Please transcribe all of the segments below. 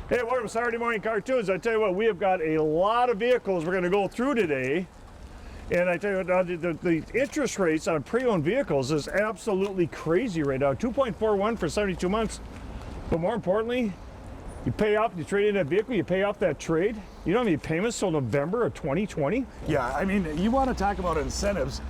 Hey, welcome to Saturday Morning Cartoons. I tell you what, we have got a lot of vehicles we're going to go through today. And I tell you what, the interest rates on pre-owned vehicles is absolutely crazy right now. 2.41 for 72 months. But more importantly, you pay off, you trade in that vehicle, you pay off that trade. You don't have any payments till November of 2020. Yeah, I mean, you want to talk about incentives.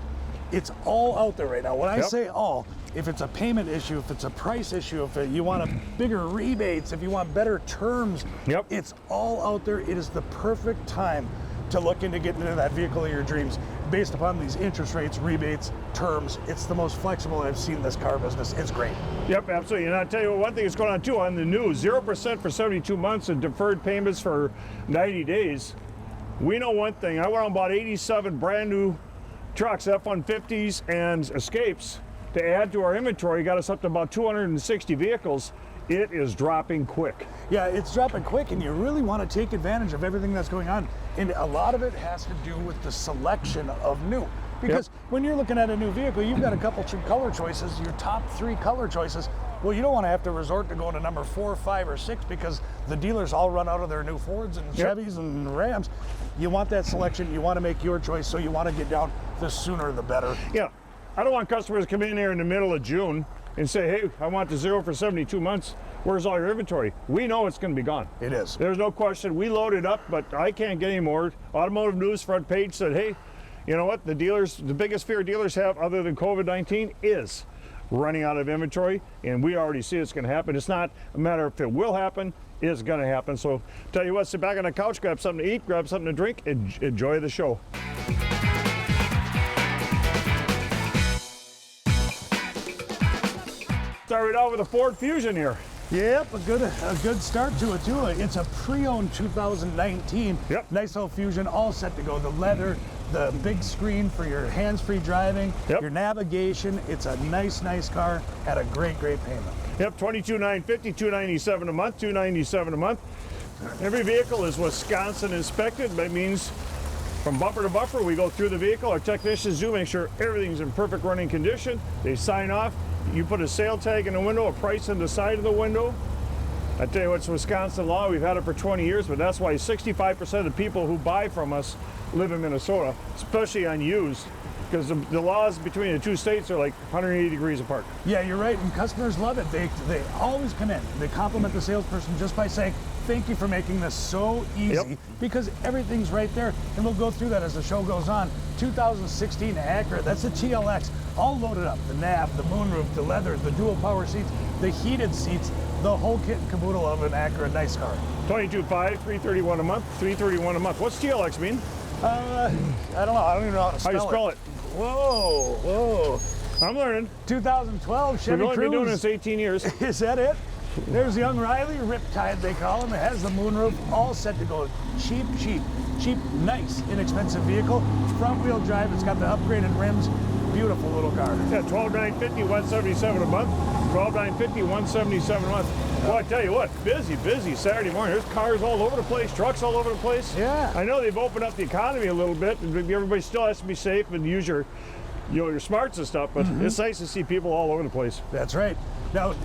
It's all out there right now. When I say all, if it's a payment issue, if it's a price issue, if you want bigger rebates, if you want better terms, it's all out there. It is the perfect time to look into getting into that vehicle of your dreams based upon these interest rates, rebates, terms. It's the most flexible I've seen in this car business. It's great. Yep, absolutely. And I'll tell you what, one thing that's going on too on the news, 0% for 72 months and deferred payments for 90 days. We know one thing. I went out and bought 87 brand new trucks, F-150s and Escapes to add to our inventory. Got us up to about 260 vehicles. It is dropping quick. Yeah, it's dropping quick, and you really want to take advantage of everything that's going on. And a lot of it has to do with the selection of new. Because when you're looking at a new vehicle, you've got a couple color choices, your top 3 color choices. Well, you don't want to have to resort to going to number 4, 5, or 6 because the dealers all run out of their new Fords and Chevys and Rams. You want that selection, you want to make your choice, so you want to get down the sooner the better. Yeah, I don't want customers to come in here in the middle of June and say, hey, I want the 0 for 72 months. Where's all your inventory? We know it's going to be gone. It is. There's no question. We loaded up, but I can't get any more. Automotive News front page said, hey, you know what? The biggest fear dealers have other than COVID-19 is running out of inventory, and we already see it's going to happen. It's not a matter of if it will happen, it's going to happen. So tell you what, sit back on the couch, grab something to eat, grab something to drink, and enjoy the show. Started out with a Ford Fusion here. Yep, a good start to it too. It's a pre-owned 2019. Yep. Nice old Fusion, all set to go. The leather, the big screen for your hands-free driving, your navigation. It's a nice car at a great payment. Yep, $22,950, $297 a month, $297 a month. Every vehicle is Wisconsin inspected. That means from bumper to bumper, we go through the vehicle. Our technicians do make sure everything's in perfect running condition. They sign off. You put a sale tag in the window, a price on the side of the window. I tell you what, it's Wisconsin law. We've had it for 20 years, but that's why 65% of the people who buy from us live in Minnesota, especially on used, because the laws between the two states are like 180 degrees apart. Yeah, you're right, and customers love it. They always come in. They compliment the salesperson just by saying, thank you for making this so easy, because everything's right there, and we'll go through that as the show goes on. 2016 Acura, that's a TLX, all loaded up. The nav, the moonroof, the leather, the dual power seats, the heated seats, the whole kit and caboodle of an Acura. Nice car. $22,500, $331 a month, $331 a month. What's TLX mean? I don't know. I don't even know how to spell it. How you spell it? Whoa. I'm learning. 2012 Chevy Cruze. We've only been doing this 18 years. Is that it? There's young Riley, Riptide they call him. It has the moonroof, all set to go. Cheap, nice, inexpensive vehicle. Front wheel drive, it's got the upgraded rims. Beautiful little car. Yeah, $12,950, $177 a month. $12,950, $177 a month. Well, I tell you what, busy Saturday morning. There's cars all over the place, trucks all over the place. Yeah. I know they've opened up the economy a little bit, and everybody still has to be safe and use your smarts and stuff, but it's nice to see people all over the place. That's right. Now,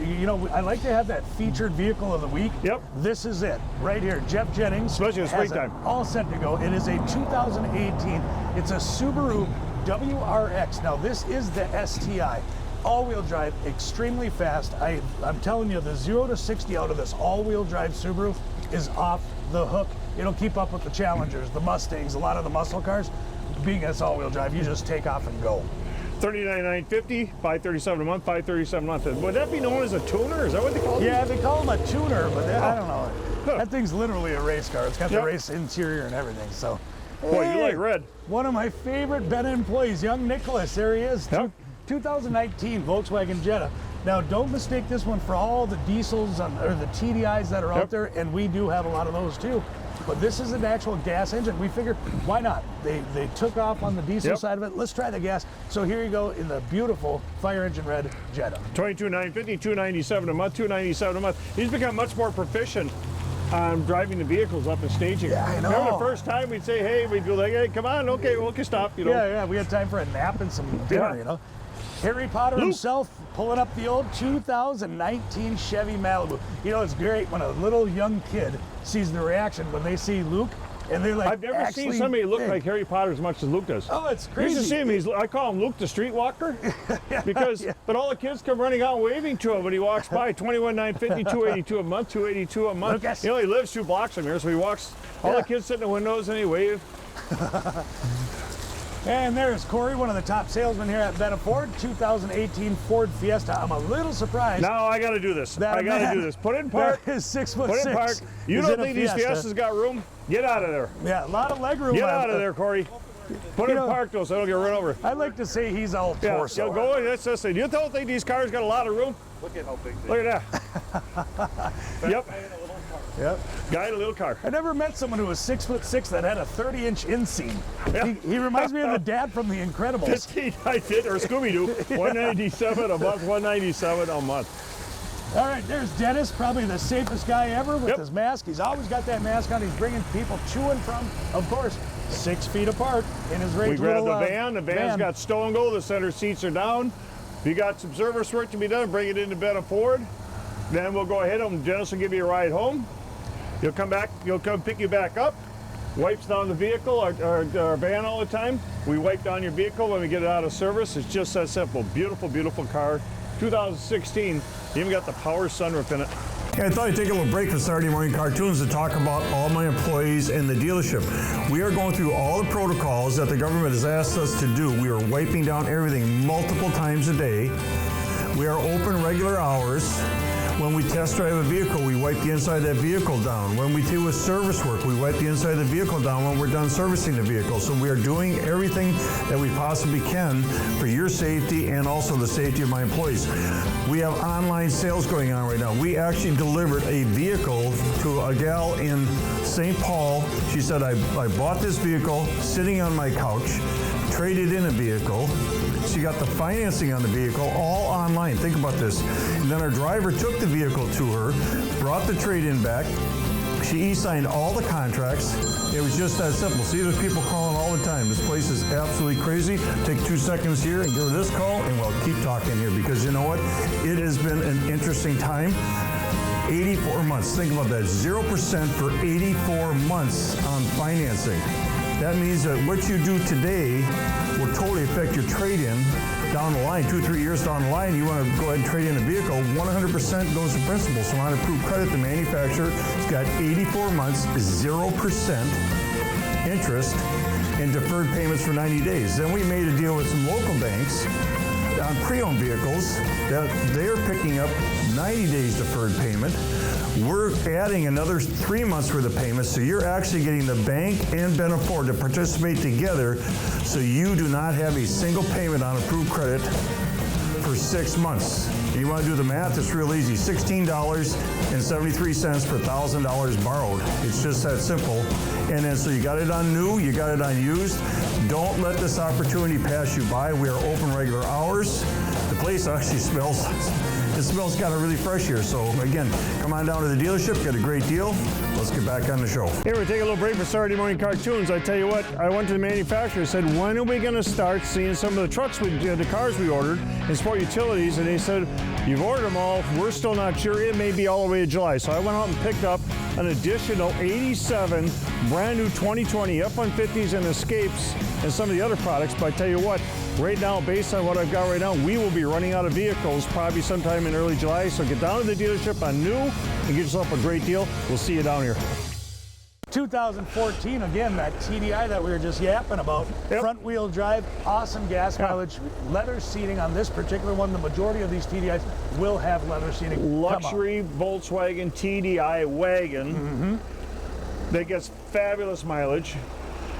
I like to have that featured vehicle of the week. Yep. This is it, right here. Jeff Jennings. Especially in springtime. All set to go. It is a 2018. It's a Subaru WRX. Now, this is the STI. All-wheel drive, extremely fast. I'm telling you, the 0 to 60 out of this all-wheel drive Subaru is off the hook. It'll keep up with the Challengers, the Mustangs, a lot of the muscle cars. Being this all-wheel drive, you just take off and go. $39,950, $537 a month, $537 a month. Would that be known as a tuner? Is that what they call it? Yeah, they call them a tuner, but I don't know. That thing's literally a race car. It's got the race interior and everything. So, boy, you like red. One of my favorite Benna employees, young Nicholas. There he is. 2019 Volkswagen Jetta. Now, don't mistake this one for all the diesels or the TDIs that are out there, and we do have a lot of those too. But this is an actual gas engine. We figured, why not? They took off on the diesel side of it. Let's try the gas. So here you go in the beautiful fire engine red Jetta. $22,950, $297 a month, $297 a month. He's become much more proficient on driving the vehicles up and staging. Yeah, I know. Remember the first time we'd say, hey, we'd go like, hey, come on, okay, we can stop, Yeah, we had time for a nap and some dinner, Harry Potter himself pulling up the old 2019 Chevy Malibu. You know, it's great when a little young kid sees the reaction when they see Luke, and they're like, I've never seen somebody look like Harry Potter as much as Luke does. Oh, it's crazy. You should see him. I call him Luke the Streetwalker, because but all the kids come running out waving to him when he walks by. 21,950, 282 a month, 282 a month. Lucas. He only lives 2 blocks from here, so he walks. All the kids sit in the windows and he waves. And there's Corey, one of the top salesmen here at Benna Ford, 2018 Ford Fiesta. I'm a little surprised. Now I got to do this. I got to do this. Put it in park. That is 6'6". Put it in park. You don't think these Fiestas got room? Get out of there. Yeah, a lot of leg room. Get out of there, Corey. Put it in park though, so I don't get run over. I like to say he's all torso. Yeah, go in. That's just it. You don't think these cars got a lot of room? Look at how big they Look at that. Yep. Yep. Guy in a little car. I never met someone who was 6'6" that had a 30-inch inseam. Yeah. He reminds me of the dad from The Incredibles. I did, or Scooby-Doo. 197 a month, 197 a month. All right, there's Dennis, probably the safest guy ever with his mask. He's always got that mask on. He's bringing people to and from, of course, 6 feet apart in his range. We grabbed the van. The van's got stow and go. The center seats are down. If you got some service work to be done, bring it into Benna Ford. Then we'll go ahead and Dennis will give you a ride home. He'll come back. He'll come pick you back up. Wipes down the vehicle, our van all the time. We wipe down your vehicle when we get it out of service. It's just that simple. Beautiful, beautiful car. 2016. Even got the power sunroof in it. Hey, I thought I'd take a little break from Saturday Morning Cartoons to talk about all my employees in the dealership. We are going through all the protocols that the government has asked us to do. We are wiping down everything multiple times a day. We are open regular hours. When we test drive a vehicle, we wipe the inside of that vehicle down. When we do a service work, we wipe the inside of the vehicle down when we're done servicing the vehicle. So we are doing everything that we possibly can for your safety and also the safety of my employees. We have online sales going on right now. We actually delivered a vehicle to a gal in St. Paul. She said, I bought this vehicle sitting on my couch, traded in a vehicle. She got the financing on the vehicle all online. Think about this. And then our driver took the vehicle to her, brought the trade-in back. She e-signed all the contracts. It was just that simple. See, there's people calling all the time. This place is absolutely crazy. Take 2 seconds here and give her this call, and we'll keep talking here, because you know what? It has been an interesting time. 84 months. Think about that. 0% for 84 months on financing. That means that what you do today will totally affect your trade-in down the line. 2-3 years down the line, you want to go ahead and trade in a vehicle, 100% goes to principal. So on approved credit, the manufacturer has got 84 months, 0% interest, and deferred payments for 90 days. Then we made a deal with some local banks on pre-owned vehicles that they're picking up 90 days deferred payment. We're adding another 3 months worth of payments, so you're actually getting the bank and Benna Ford to participate together, so you do not have a single payment on approved credit for 6 months. And you want to do the math? It's real easy. $16.73 per $1,000 borrowed. It's just that simple. And then so you got it on new, you got it on used. Don't let this opportunity pass you by. We are open regular hours. The place actually smells. It smells kind of really fresh here. So again, come on down to the dealership, get a great deal. Let's get back on the show. Hey, we're taking a little break for Saturday Morning Cartoons. I tell you what, I went to the manufacturer and said, when are we going to start seeing some of the trucks, the cars we ordered in Sport Utilities? And they said, you've ordered them all. We're still not sure. It may be all the way to July. So I went out and picked up an additional 87 brand new 2020 F-150s and Escapes and some of the other products. But I tell you what, right now, based on what I've got right now, we will be running out of vehicles probably sometime in early July. So get down to the dealership on new and get yourself a great deal. We'll see you down here. 2014, again, that TDI that we were just yapping about. Yep. Front wheel drive, awesome gas mileage, leather seating on this particular one. The majority of these TDIs will have leather seating. Luxury Volkswagen TDI wagon that gets fabulous mileage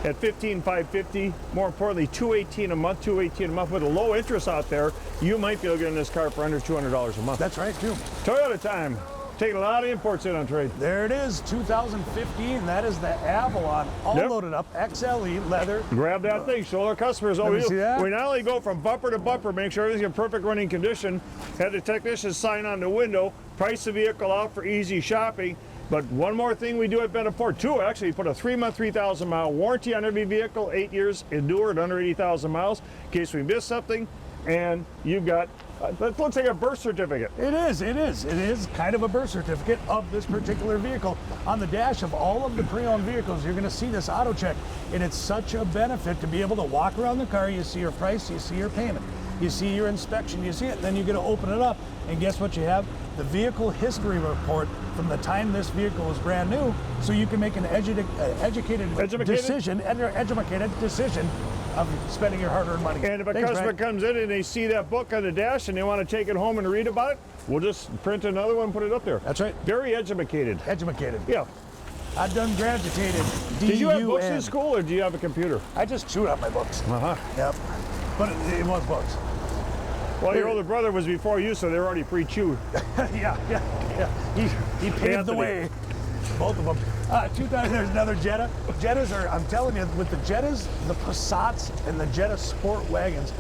at 15,550. More importantly, $218 a month, $218 a month. With a low interest out there, you might be able to get in this car for under $200 a month. That's right, too. Toyota time. Taking a lot of imports in on trade. There it is, 2015. That is the Avalon, all loaded up, XLE, leather. Grab that thing, show our customers. Let me see that. We not only go from bumper to bumper, make sure everything's in perfect running condition, have the technicians sign on the window, price the vehicle out for easy shopping. But one more thing we do at Benna Ford, too, actually, put a 3-month, 3,000-mile warranty on every vehicle, 8 years endured under 80,000 miles. In case we miss something, and you've got, that looks like a birth certificate. It is kind of a birth certificate of this particular vehicle. On the dash of all of the pre-owned vehicles, you're going to see this auto check, and it's such a benefit to be able to walk around the car. You see your price, you see your payment, you see your inspection, you see it, and then you get to open it up, and guess what you have? The vehicle history report from the time this vehicle was brand new, so you can make an educated decision of spending your hard-earned money. And if a customer comes in and they see that book on the dash and they want to take it home and read about it, we'll just print another one and put it up there. That's right. Very educated. Educated. Yeah. I've done graduated. Did you have books in school, or do you have a computer? I just chewed up my books. Uh-huh. Yep. But it was books. Well, your older brother was before you, so they're already pre-chewed. yeah. He paved the way. Both of them. 2000, there's another Jetta. Jettas are, I'm telling you, with the Jettas, the Passats, and the Jetta sport wagons,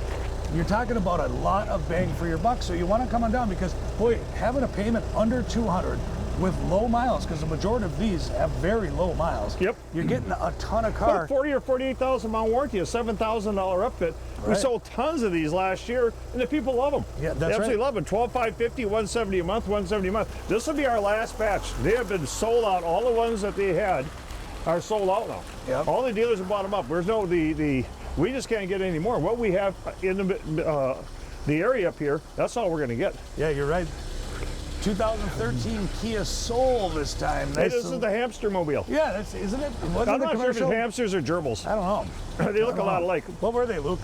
you're talking about a lot of bang for your buck. So you want to come on down, because, boy, having a payment under 200 with low miles, because the majority of these have very low miles. Yep. You're getting a ton of car. 40 or 48,000 mile warranty, a $7,000 upfit. Right. We sold tons of these last year, and the people love them. Yeah, that's they absolutely right. love them. 12,550, 170 a month, 170 a month. This will be our last batch. They have been sold out. All the ones that they had are sold out now. Yep. All the dealers have bought them up. There's no we just can't get any more. What we have in the area up here, that's all we're going to get. Yeah, you're right. 2013 Kia Soul this time. Hey, this is the hamster mobile. Yeah, that's, isn't it? Wasn't I'm it not sure if it's hamsters or gerbils. I don't know. They look a lot alike. What were they, Luke?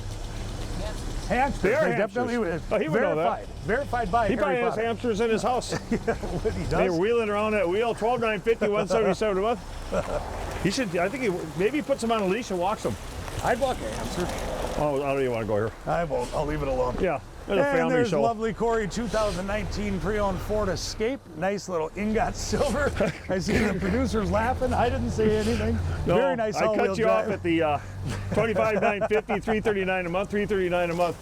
Hamsters. They are hamsters. Definitely. Oh, he would verified. know that. Verified by He Harry probably has Potter. hamsters in his house. What he does? They were wheeling around that wheel, 12,950, 177 a month. He should, I think maybe he puts them on a leash and walks them. I'd walk a hamster. Oh, I don't even want to go here. I won't. I'll leave it alone. Yeah, it's a And family there's show. lovely Corey 2019 pre-owned Ford Escape. Nice little ingot silver. I see the producers laughing. I didn't say anything. No, Very nice I all-wheel cut you drive. off at the 25,950, 339 a month, 339 a month.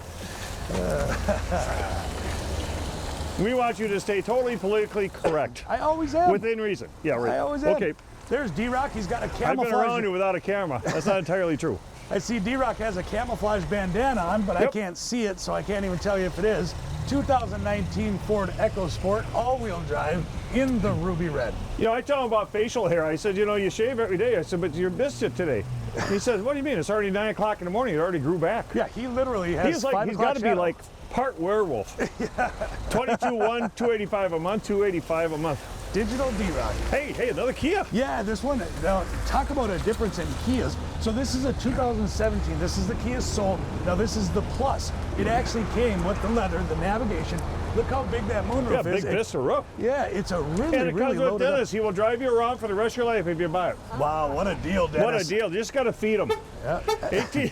We want you to stay totally politically correct. I always am. Within reason. Yeah, right. I always am. Okay. There's D-Rock. He's got a I've camouflage. been around you without a camera. That's not entirely true. I see D-Rock has a camouflage bandana on, but I can't see it, so I can't even tell you if it is. 2019 Ford EcoSport all-wheel drive in the ruby red. You know, I tell him about facial hair. I said, you know, you shave every day. I said, but you missed it today. He says, what do you mean? It's already 9 o'clock in the morning. It already grew back. Yeah, he literally has He's like, 5 he's o'clock got to be shadow. like part werewolf. 22.1, 285 a month, 285 a month. Digital D-Rock. Hey, another Kia. Yeah, this one, now talk about a difference in Kias. So this is a 2017, this is the Kia Soul. Now this is the Plus. It actually came with the leather, the navigation. Look how big that moonroof Yeah, is. big Vista roof. Yeah, it's a really, And it really comes with loaded up. Dennis. He will drive you around for the rest of your life if you buy it. Wow, what a deal, Dennis. What a deal. You just got to feed him. Yeah. 18.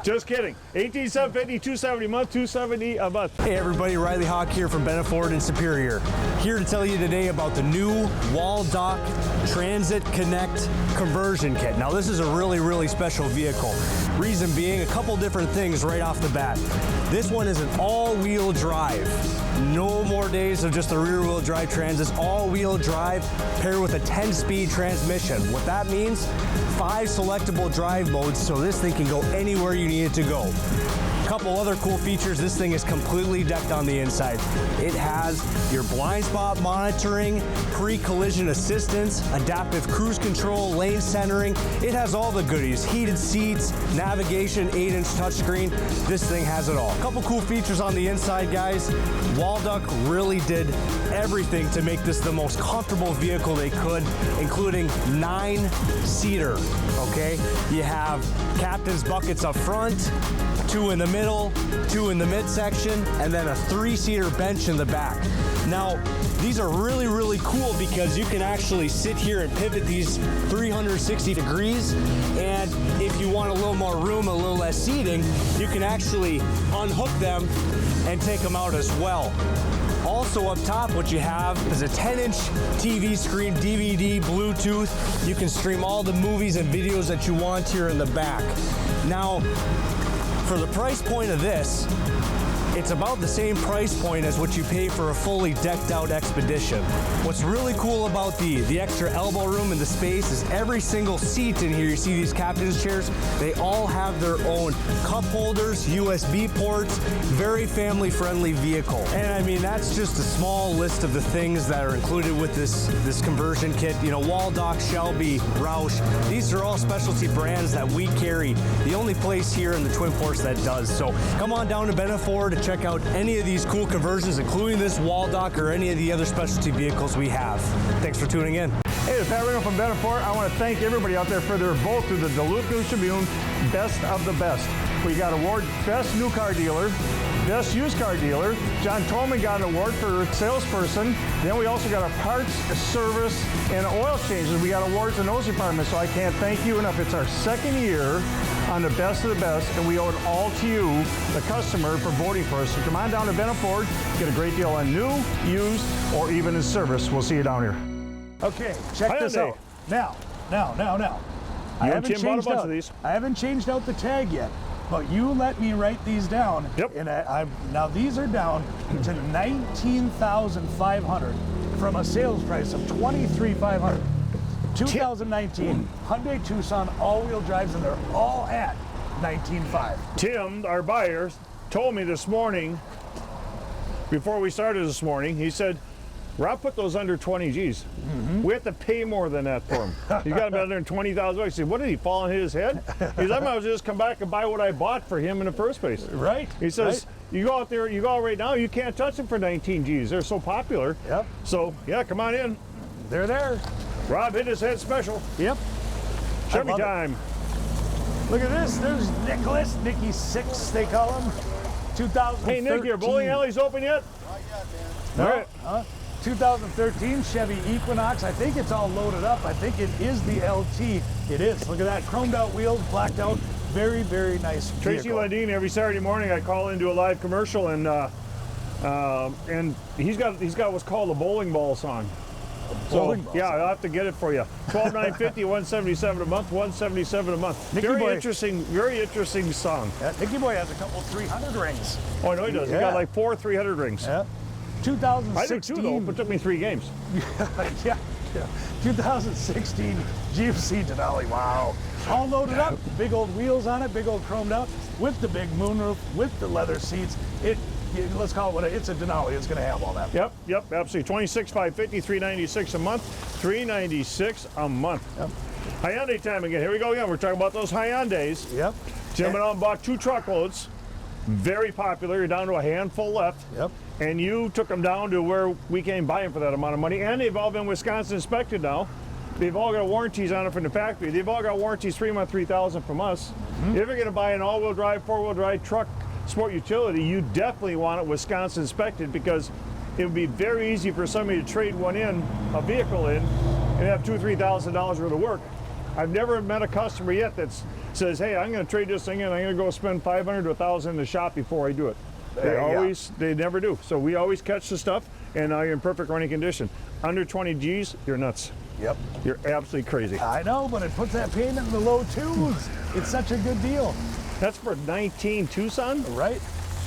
Just kidding. 18,750, 270 a month, 270 a month. Hey everybody, Riley Hawk here from Benna Ford in Superior. Here to tell you today about the new Wall Dock Transit Connect conversion kit. Now this is a really, really special vehicle. Reason being, a couple different things right off the bat. This one is an all-wheel drive. No more days of just the rear-wheel drive Transits. All-wheel drive paired with a 10-speed transmission. What that means, 5 selectable drive modes, so this thing can go anywhere you need it to go. Couple other cool features, this thing is completely decked on the inside. It has your blind spot monitoring, pre-collision assistance, adaptive cruise control, lane centering. It has all the goodies, heated seats, navigation, 8-inch touchscreen. This thing has it all. Couple cool features on the inside, guys. Walduck really did everything to make this the most comfortable vehicle they could, including 9-seater, okay? You have captain's buckets up front, 2 in the middle, 2 in the midsection, and then a 3-seater bench in the back. Now, these are really, really cool because you can actually sit here and pivot these 360 degrees, and if you want a little more room, a little less seating, you can actually unhook them and take them out as well. Also up top, what you have is a 10-inch TV screen, DVD, Bluetooth. You can stream all the movies and videos that you want here in the back. Now, for the price point of this, it's about the same price point as what you pay for a fully decked out Expedition. What's really cool about the extra elbow room and the space is every single seat in here, you see these captain's chairs, they all have their own cup holders, USB ports, very family friendly vehicle. And I mean, that's just a small list of the things that are included with this conversion kit. You know, Waldock, Shelby, Roush, these are all specialty brands that we carry. The only place here in the Twin Force that does. So come on down to Benna Ford to check out any of these cool conversions, including this Waldock or any of the other specialty vehicles we have. Thanks for tuning in. Hey, it's Pat Ringo from Benna Ford. I want to thank everybody out there for their vote through the Duluth News Tribune Best of the Best. We got award Best New Car Dealer, Best Used Car Dealer. John Tolman got an award for salesperson. Then we also got a parts, service, and oil changes. We got awards in those departments, so I can't thank you enough. It's our second year on the Best of the Best, and we owe it all to you, the customer, for voting for us. So come on down to Benna Ford, get a great deal on new, used, or even in service. We'll see you down here. Okay, check this out. Now. I haven't changed out the tag yet, but you let me write these down. Yep. And now these are down to $19,500 from a sales price of $23,500. 2019 Hyundai Tucson all-wheel drives, and they're all at $19,500. Tim, our buyer, told me this morning, before we started this morning, he said, Rob put those under 20 G's. We have to pay more than that for them. You got them under $20,000. I said, what did he fall on his head? He said, I might as well just come back and buy what I bought for him in the first place. Right. He says, you go out there, you go out right now, you can't touch them for 19 G's. They're so popular. Yep. So, yeah, come on in. They're there. Rob hit his head special. Yep. Chevy time. Look at this. There's Nicholas, Nicky 6, they call him. 2013. Hey, Nick, your bowling alley's open yet? Not yet, man. No. All right. 2013 Chevy Equinox. I think it's all loaded up. I think it is the LT. It is. Look at that. Chromed out wheels, blacked out. Very, very nice Tracy vehicle. Lundeen, every Saturday morning I call into a live commercial, and he's got what's called a bowling ball song. Bowling ball yeah, song. I'll have to get it for you. $12,950, $177 a month, $177 a month. Nicky Very boy. interesting song. Yeah, Nicky Boy has a couple 300 rings. Oh, I know he does. Yeah. He got like 4 300 rings. Yeah. I do 2016. too, though, but it took me 3 games. yeah. 2016 GMC Denali. Wow. All loaded up. Big old wheels on it, big old chromed out, with the big moonroof, with the leather seats. Let's call it it's a Denali. It's going to have all that. Yep, absolutely. $26,550, $396 a month, $396 a month. Yep. Hyundai time again. Here we go again. We're talking about those Hyundais. Yep. Tim went out and bought 2 truckloads. Very popular. You're down to a handful left. Yep. And you took them down to where we can't buy them for that amount of money. And they've all been Wisconsin inspected now. They've all got warranties on them from the factory. They've all got warranties 3 months, $3,000 from us. If you're going to buy an all-wheel drive, 4-wheel drive truck, sport utility, you definitely want it Wisconsin inspected, because it would be very easy for somebody to trade a vehicle in, and have $2,000 or $3,000 worth of work. I've never met a customer yet that says, hey, I'm going to trade this thing in, I'm going to go spend $500 to $1,000 in the shop before I do it. They never do. So we always catch the stuff, and now you're in perfect running condition. Under 20 G's, you're nuts. Yep. You're absolutely crazy. I know, but it puts that payment in the low 2s. It's such a good deal. That's for 19 Tucson? Right?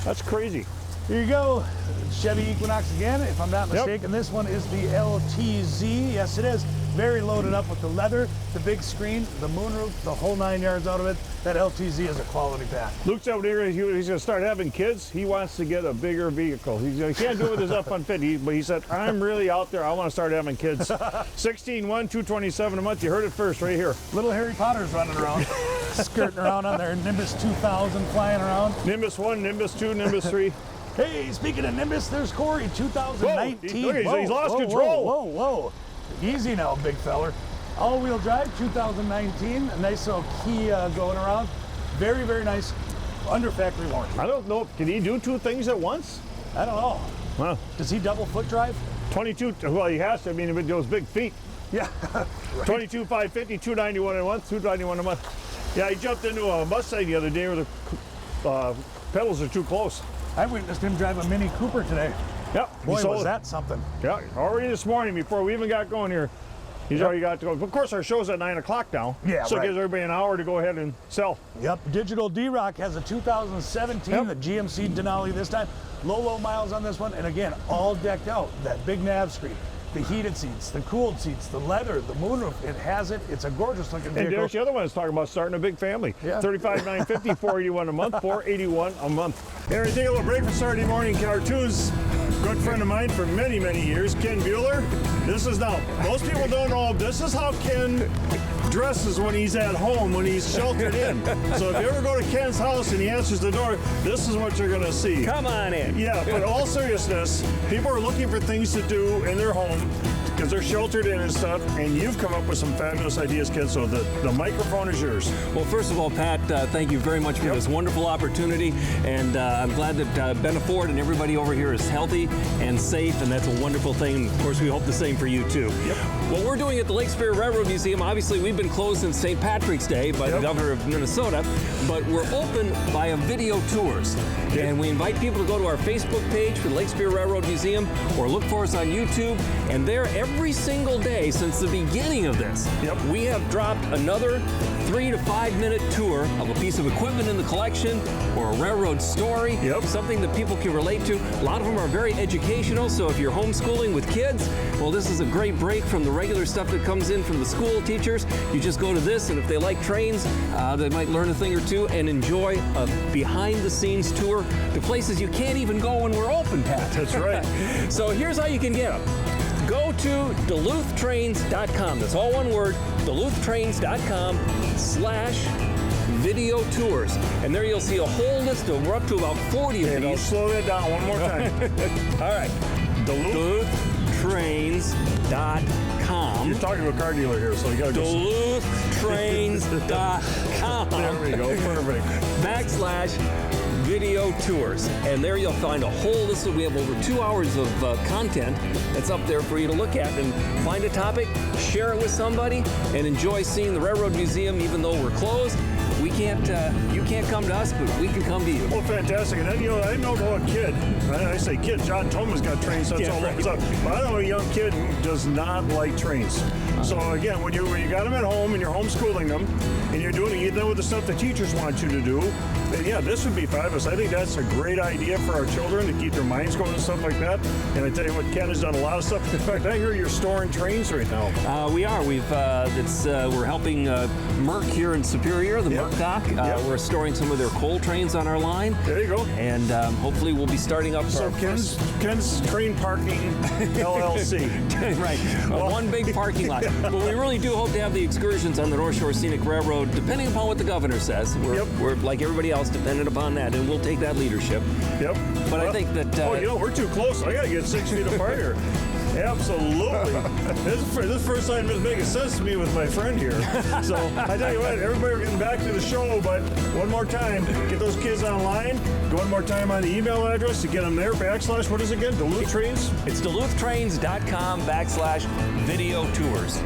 That's crazy. Here you go. Chevy Equinox again, if I'm not mistaken. This one is the LTZ. Yes, it is. Very loaded up with the leather, the big screen, the moonroof, the whole 9 yards out of it. That LTZ is a quality pack. Luke said he's going to start having kids. He wants to get a bigger vehicle. He can't do it with his F-150, but he said, I'm really out there. I want to start having kids. 16.1, $227 a month. You heard it first right here. Little Harry Potter's running around, skirting around on their Nimbus 2000, flying around. Nimbus 1, Nimbus 2, Nimbus 3. Hey, speaking of Nimbus, there's Corey, 2019. Whoa, he's lost control. Whoa. Easy now, big feller. All-wheel drive, 2019. A nice little Kia going around. Very, very nice. Under factory warranty. I don't know. Can he do 2 things at once? I don't know. Well, Does he double foot drive? 22. Well, he has to. I mean, with those big feet. Yeah. Right. 22,550, $291 a month, $291 a month. Yeah, he jumped into a Mustang the other day where the pedals are too close. I witnessed him drive a Mini Cooper today. Yep. Boy, was that something. Yeah, already this morning before we even got going here. He's already got to go. Of course, our show's at 9 o'clock now. Yeah, so right. it gives everybody an hour to go ahead and sell. Yep. Digital D-Rock has a 2017, the GMC Denali this time. Low miles on this one, and again, all decked out. That big nav screen, the heated seats, the cooled seats, the leather, the moonroof. It has it. It's a gorgeous looking vehicle. And Derek, the other one is talking about starting a big family. Yeah. $35,950, $481 a month, $481 a month. And we take a little break for Saturday morning cartoons. Good friend of mine for many, many years, Ken Bueller. This is now, most people don't know, this is how Ken dresses when he's at home, when he's sheltered in. So if you ever go to Ken's house and he answers the door, this is what you're going to see. Come on in. Yeah, but in all seriousness, people are looking for things to do in their home because they're sheltered in and stuff, and you've come up with some fabulous ideas, Ken, so the microphone is yours. Well, first of all, Pat, thank you very much for this wonderful opportunity, and I'm glad that Benna Ford and everybody over here is healthy and safe, and that's a wonderful thing. And of course, we hope the same for you, too. Yep. What we're doing at the Lake Superior Railroad Museum, obviously, we've been closed since St. Patrick's Day by the governor of Minnesota, but we're open via video tours. And we invite people to go to our Facebook page for the Lake Superior Railroad Museum or look for us on YouTube. And there, every single day since the beginning of this, we have dropped another 3 to 5 minute tour of a piece of equipment in the collection or a railroad story, something that people can relate to. A lot of them are very educational, so if you're homeschooling with kids, well, this is a great break from the regular stuff that comes in from the school teachers. You just go to this, and if they like trains, they might learn a thing or two and enjoy a behind-the-scenes tour to places you can't even go when we're open, Pat. That's right. So here's how you can get them. Go to DuluthTrains.com. That's all one word, DuluthTrains.com/video tours. And there you'll see a whole list of, we're up to about 40 of I'll these. slow that down one more time. All right. DuluthTrains.com. You're talking to a car dealer here, so you got to go. DuluthTrains.com. There we go. Perfect. /video tours, and there you'll find a whole list. We have over 2 hours of content that's up there for you to look at and find a topic, share it with somebody, and enjoy seeing the Railroad Museum. Even though we're closed, we can't. You can't come to us, but we can come to you. Well, fantastic. And then, I know a kid. I say kid. John Thomas got trains. That's all that stuff. But I know a young kid who does not like trains. So again, when you got them at home and you're homeschooling them, and you're doing it with the stuff the teachers want you to do, then yeah, this would be fabulous. I think that's a great idea for our children to keep their minds going and stuff like that. And I tell you what, Ken has done a lot of stuff. In fact, I hear you're storing trains right now. We are. We're helping Merck here in Superior, the Merck dock. We're storing some of their coal trains on our line. There you go. And hopefully we'll be starting up. So Ken's Train Parking LLC. Right. One big parking lot. But we really do hope to have the excursions on the North Shore Scenic Railroad, depending upon what the governor says. We're like everybody else, dependent upon that, and we'll take that leadership. But I think that... we're too close. I got to get 6 feet apart here. Absolutely. This is the first time it's making sense to me with my friend here. So I tell you what, everybody, we're getting back to the show, but one more time, get those kids online. Go one more time on the email address to get them there. / what is it again? Duluth Trains? It's DuluthTrains.com /video tours.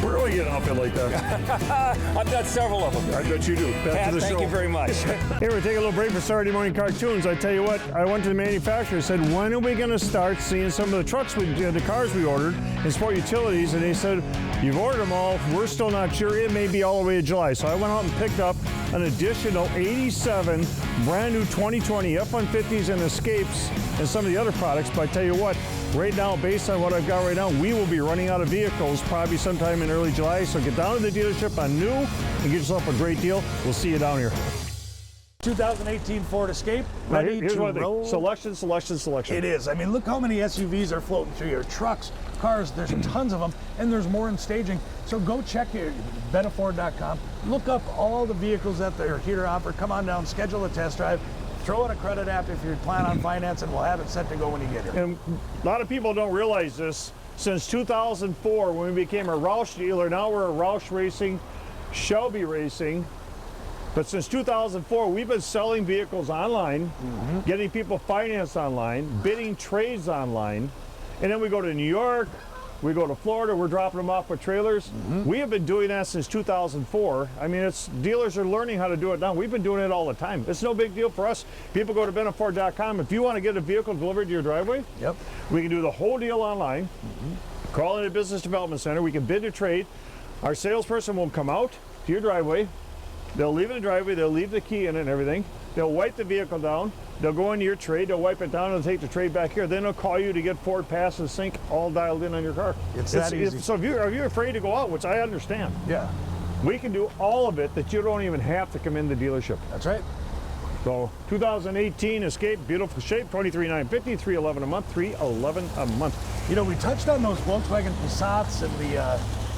Where do I get an outfit like that? I've got several of them. I bet you do. Back to the show. Thank you very much. Here, we're taking a little break for Saturday morning cartoons. I tell you what, I went to the manufacturer and said, when are we going to start seeing some of the trucks, the cars we ordered in Sport Utilities? And they said, you've ordered them all. We're still not sure. It may be all the way to July. So I went out and picked up an additional 87 brand new 2020 F-150s and Escapes and some of the other products. But I tell you what, right now, based on what I've got right now, we will be running out of vehicles probably sometime in early July. So get down to the dealership on new and get yourself a great deal. We'll see you down here. 2018 Ford Escape, ready Here's to one thing. roll. Selection. It is. I mean, look how many SUVs are floating through here. Trucks, cars, there's tons of them, and there's more in staging. So go check it, BennaFord.com. Look up all the vehicles that they're here to offer. Come on down, schedule a test drive. Throw in a credit app if you plan on financing. We'll have it set to go when you get here. And a lot of people don't realize this. Since 2004, when we became a Roush dealer, now we're a Roush Racing, Shelby Racing. But since 2004, we've been selling vehicles online, getting people financed online, bidding trades online. And then we go to New York, we go to Florida, we're dropping them off with trailers. We have been doing that since 2004. I mean, dealers are learning how to do it now. We've been doing it all the time. It's no big deal for us. People go to BennaFord.com. If you want to get a vehicle delivered to your driveway, we can do the whole deal online. Call in a business development center. We can bid a trade. Our salesperson will come out to your driveway. They'll leave it in the driveway. They'll leave the key in it and everything. They'll wipe the vehicle down. They'll go into your trade. They'll wipe it down and take the trade back here. Then they'll call you to get Ford Pass and Sync all dialed in on your car. It's that easy. So if you're afraid to go out, which I understand, Yeah, we can do all of it that you don't even have to come in the dealership. that's right. So 2018 Escape, beautiful shape, $23,950, $311 a month, $311 a month. You know, we touched on those Volkswagen Passats and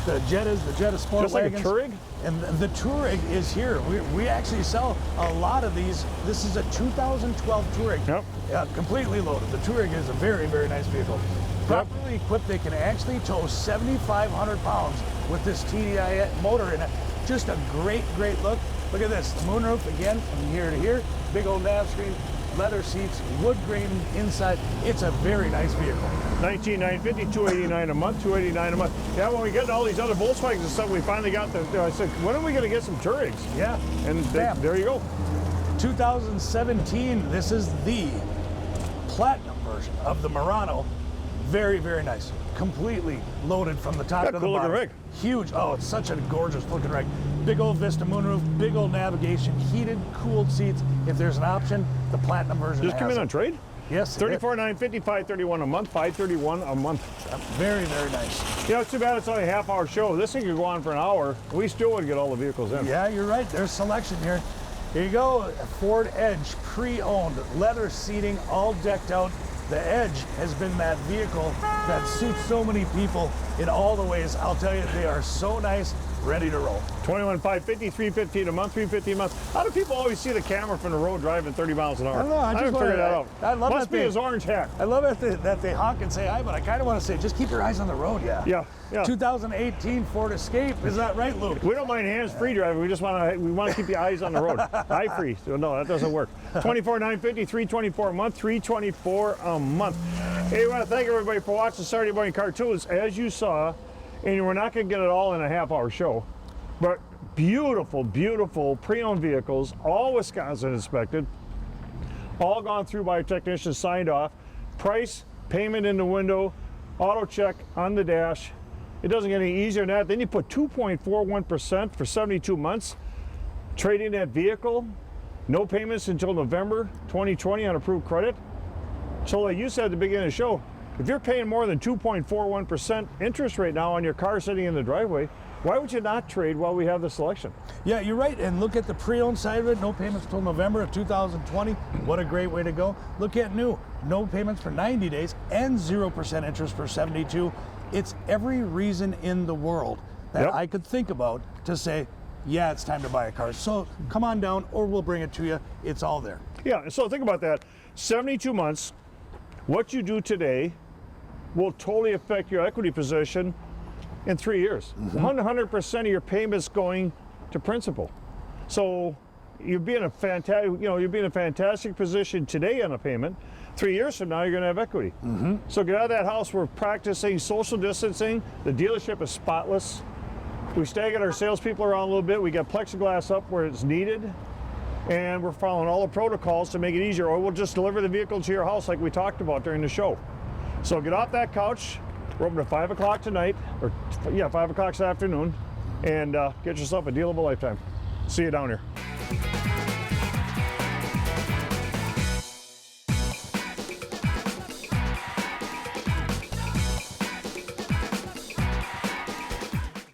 the Jetta Sport Just like a wagons. Touareg? And the Touareg is here. We actually sell a lot of these. This is a 2012 Touareg. Yep. Completely loaded. The Touareg is a very, very nice vehicle. Properly equipped, they can actually tow 7,500 pounds with this TDI motor in it. Just a great, great look. Look at this, moonroof again from here to here. Big old nav screen, leather seats, wood grain inside. It's a very nice vehicle. $19,950, $289 a month, $289 a month. Yeah, when we get all these other Volkswagens and stuff, we finally got I said, when are we going to get some Touaregs? Yeah. And Bam. there you go. 2017, this is the platinum version of the Murano. Very, very nice. Completely loaded from the top Got to the cool looking bottom. rig. Huge. Oh, it's such a gorgeous looking rig. Big old Vista moonroof, big old navigation, heated, cooled seats. If there's an option, the platinum version Just come has in it. on trade? Yes. it is. $34,950, $531 a month, $531 a month. Very, very nice. You know, it's too bad it's only a half-hour show. This thing could go on for an hour. We still would get all the vehicles in. Yeah, you're right. There's selection here. Here you go. A Ford Edge, pre-owned, leather seating, all decked out. The Edge has been that vehicle that suits so many people in all the ways. I'll tell you, they are so nice, ready to roll. $21,550, $315 a month, $350 a month. How do people always see the camera from the road driving 30 miles an hour? I don't know. I just haven't figured that out. I love Must that be they- his orange hat. I love it that they honk and say hi, but I kind of want to say, just keep your eyes on the road, yeah. Yeah. 2018 Ford Escape, is that right, Luke? We don't mind hands-free driving. We just want to keep your eyes on the road. Eye-free. So no, that doesn't work. $24,950, $324 a month, $324 a month. Hey, we want to thank everybody for watching Saturday Morning Cartoons. As you saw, and we're not going to get it all in a half-hour show, but beautiful, beautiful pre-owned vehicles, all Wisconsin inspected, all gone through by a technician, signed off. Price, payment in the window, auto check on the dash. It doesn't get any easier than that. Then you put 2.41% for 72 months. Trade in that vehicle, no payments until November 2020 on approved credit. So like you said at the beginning of the show, if you're paying more than 2.41% interest rate now on your car sitting in the driveway, why would you not trade while we have the selection? Yeah, you're right. And look at the pre-owned side of it. No payments till November of 2020. What a great way to go. Look at new. No payments for 90 days and 0% interest for 72. It's every reason in the world that I could think about to say, yeah, it's time to buy a car. So come on down or we'll bring it to you. It's all there. Yeah, so think about that. 72 months, what you do today will totally affect your equity position in 3 years. 100% of your payments going to principal. So you'll be in a fantastic position today on a payment. 3 years from now, you're going to have equity. So get out of that house. We're practicing social distancing. The dealership is spotless. We staggered our salespeople around a little bit. We got plexiglass up where it's needed. And we're following all the protocols to make it easier, or we'll just deliver the vehicle to your house like we talked about during the show. So get off that couch. We're open at 5 o'clock tonight, or 5 o'clock this afternoon, and get yourself a deal of a lifetime. See you down here.